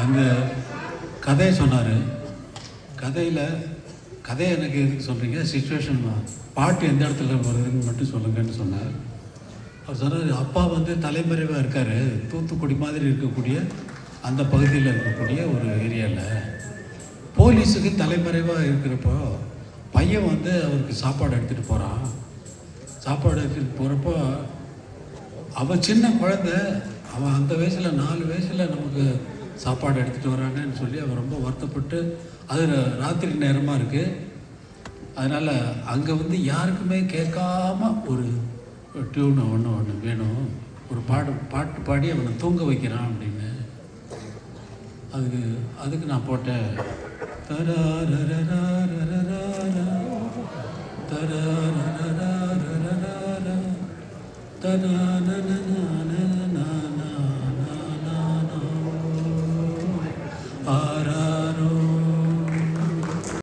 வந்து கதையை சொன்னார். கதையை எனக்கு எதுக்கு சொல்கிறீங்க, சுச்சுவேஷன் பாட்டு எந்த இடத்துல வருதுன்னு மட்டும் சொல்லுங்கன்னு சொன்னார். அவர் சொன்னார், அப்பா வந்து தலைமறைவாக இருக்கார், தூத்துக்குடி மாதிரி இருக்கக்கூடிய அந்த பகுதியில் இருக்கக்கூடிய ஒரு ஏரியாவில். போலீஸுக்கு தலைமறைவாக இருக்கிறப்போ பையன் வந்து அவருக்கு சாப்பாடு எடுத்துகிட்டு போகிறான். சாப்பாடு எடுத்துகிட்டு போகிறப்போ அவன் சின்ன குழந்தை, அவன் அந்த வயசில் 4 வயசில் நமக்கு சாப்பாடு எடுத்துகிட்டு வரானேன்னு சொல்லி அவன் ரொம்ப வருத்தப்பட்டு, அது ராத்திரி நேரமாக இருக்குது, அதனால் அங்கே வந்து யாருக்குமே கேட்காம ஒரு டியூனை ஒன்று வேணும், ஒரு பாட்டு பாடி அவனை தூங்க வைக்கிறான் அப்படின்னு. அதுக்கு நான் போட்டேன் ஆரா